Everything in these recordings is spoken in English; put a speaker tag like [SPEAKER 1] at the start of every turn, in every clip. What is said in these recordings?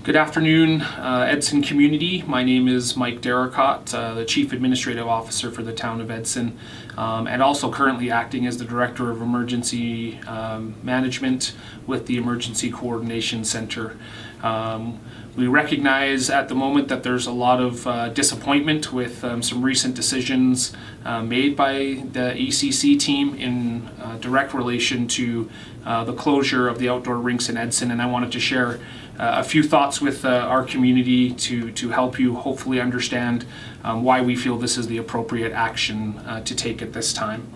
[SPEAKER 1] Good afternoon, Edson community. My name is Mike Derricott, the Chief Administrative Officer for the Town of Edson, and also currently acting as the Director of Emergency Management with the Emergency Coordination Center. We recognize at the moment that there's a lot of disappointment with some recent decisions made by the ECC team in direct relation to the closure of the outdoor rinks in Edson, and I wanted to share a few thoughts with our community to help you hopefully understand why we feel this is the appropriate action to take at this time.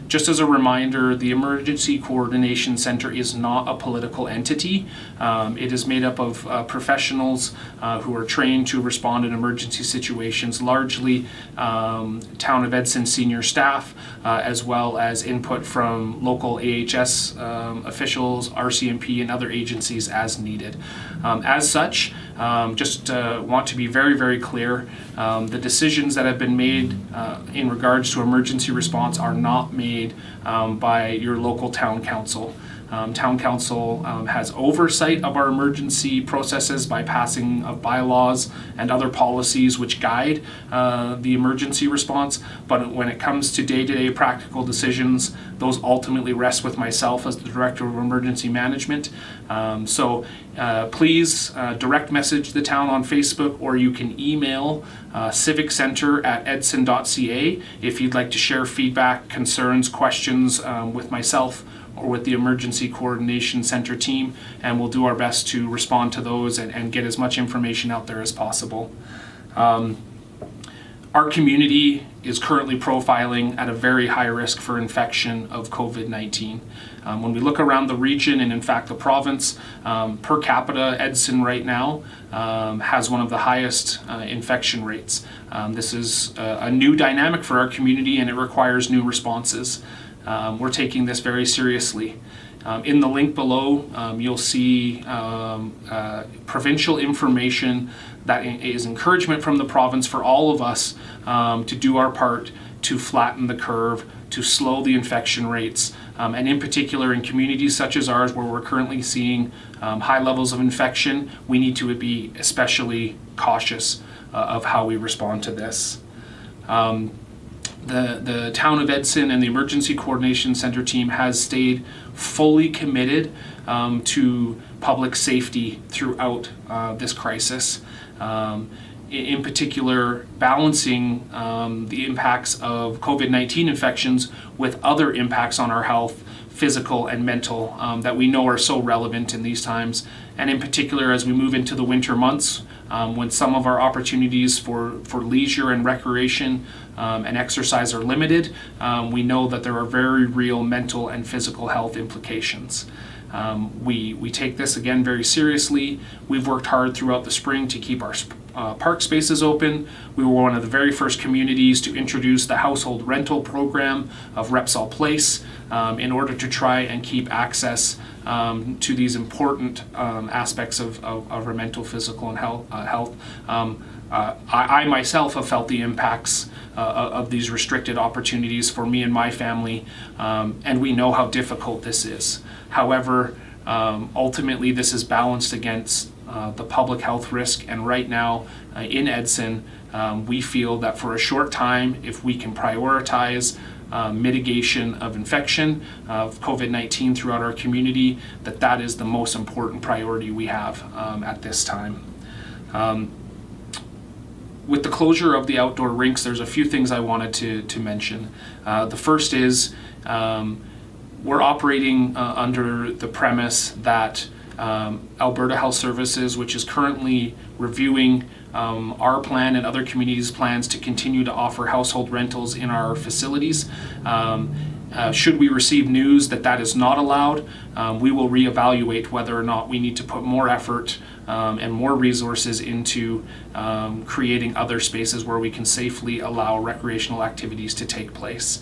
[SPEAKER 1] Just as a reminder, the Emergency Coordination Center is not a political entity. It is made up of professionals who are trained to respond in emergency situations, largely Town of Edson senior staff, as well as input from local AHS officials, RCMP, and other agencies as needed. As such, just want to be very, very clear, the decisions that have been made in regards to emergency response are not made by your local town council. Town council has oversight of our emergency processes by passing of bylaws and other policies which guide the emergency response, but when it comes to day-to-day practical decisions, those ultimately rest with myself as the Director of Emergency Management. So please direct message the town on Facebook, or you can email civiccenter@edson.ca if you'd like to share feedback, concerns, questions with myself or with the Emergency Coordination Center team, and we'll do our best to respond to those and get as much information out there as possible. Our community is currently profiling at a very high risk for infection of COVID-19. When we look around the region and in fact the province, per capita, Edson right now has one of the highest infection rates. This is a new dynamic for our community, and it requires new responses. We're taking this very seriously. In the link below, you'll see provincial information that is encouragement from the province for all of us to do our part to flatten the curve, to slow the infection rates, and in particular in communities such as ours where we're currently seeing high levels of infection, we need to be especially cautious of how we respond to this. The Town of Edson and the Emergency Coordination Center team has stayed fully committed to public safety throughout this crisis. In particular, balancing the impacts of COVID-19 infections with other impacts on our health, physical and mental, that we know are so relevant in these times. And in particular, as we move into the winter months, when some of our opportunities for leisure and recreation and exercise are limited, we know that there are very real mental and physical health implications. We take this again very seriously. We've worked hard throughout the spring to keep our park spaces open. We were one of the very first communities to introduce the household rental program of Repsol Place in order to try and keep access to these important aspects of our mental, physical, and health. I myself have felt the impacts of these restricted opportunities for me and my family, and we know how difficult this is. However, ultimately this is balanced against the public health risk, and right now in Edson, we feel that for a short time, if we can prioritize mitigation of infection of COVID-19 throughout our community, that is the most important priority we have at this time. With the closure of the outdoor rinks, there's a few things I wanted to mention. The first is we're operating under the premise that Alberta Health Services, which is currently reviewing our plan and other communities' plans to continue to offer household rentals in our facilities. Should we receive news that is not allowed, we will reevaluate whether or not we need to put more effort and more resources into creating other spaces where we can safely allow recreational activities to take place.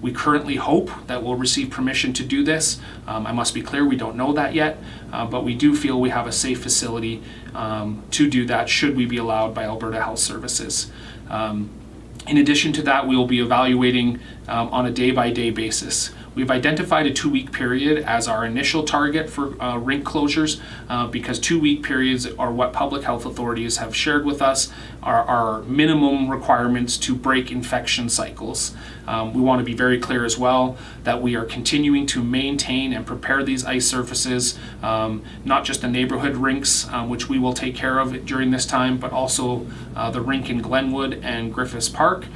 [SPEAKER 1] We currently hope that we'll receive permission to do this. I must be clear, we don't know that yet, but we do feel we have a safe facility to do that should we be allowed by Alberta Health Services. In addition to that, we will be evaluating on a day-by-day basis We've identified a 2-week period as our initial target for rink closures because 2-week periods are what public health authorities have shared with us are minimum requirements to break infection cycles. We want to be very clear as well that we are continuing to maintain and prepare these ice surfaces, not just the neighborhood rinks, which we will take care of during this time, but also the rink in Glenwood and Griffiths Park,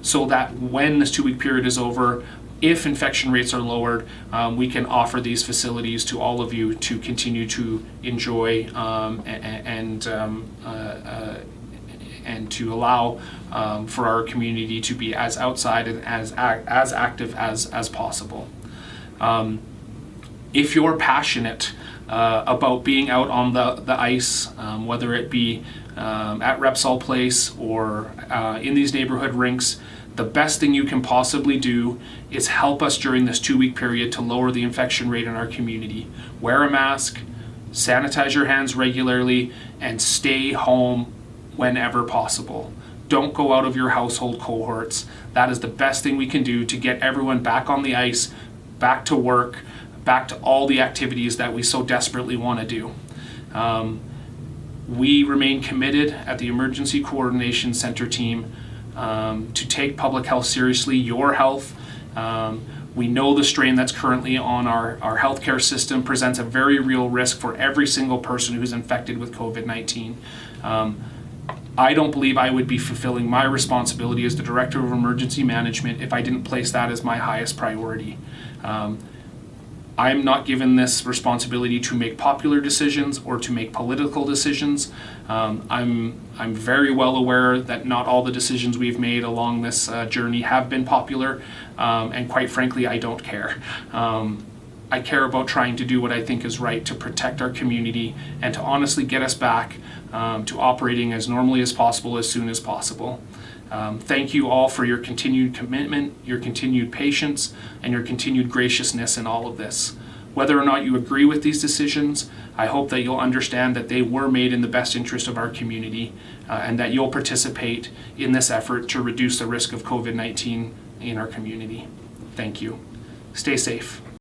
[SPEAKER 1] so that when this 2-week period is over, if infection rates are lowered, we can offer these facilities to all of you to continue to enjoy and to allow for our community to be as outside and as active as possible. If you're passionate about being out on the ice, whether it be at Repsol Place or in these neighborhood rinks, the best thing you can possibly do is help us during this 2-week period to lower the infection rate in our community. Wear a mask, sanitize your hands regularly, and stay home whenever possible. Don't go out of your household cohorts. That is the best thing we can do to get everyone back on the ice, back to work, back to all the activities that we so desperately want to do. We remain committed at the Emergency Coordination Center team to take public health seriously, your health. We know the strain that's currently on our healthcare system presents a very real risk for every single person who's infected with COVID-19. I don't believe I would be fulfilling my responsibility as the Director of Emergency Management if I didn't place that as my highest priority. I'm not given this responsibility to make popular decisions or to make political decisions. I'm very well aware that not all the decisions we've made along this journey have been popular, and quite frankly, I don't care. I care about trying to do what I think is right to protect our community and to honestly get us back to operating as normally as possible as soon as possible. Thank you all for your continued commitment, your continued patience, and your continued graciousness in all of this. Whether or not you agree with these decisions, I hope that you'll understand that they were made in the best interest of our community and that you'll participate in this effort to reduce the risk of COVID-19 in our community. Thank you. Stay safe.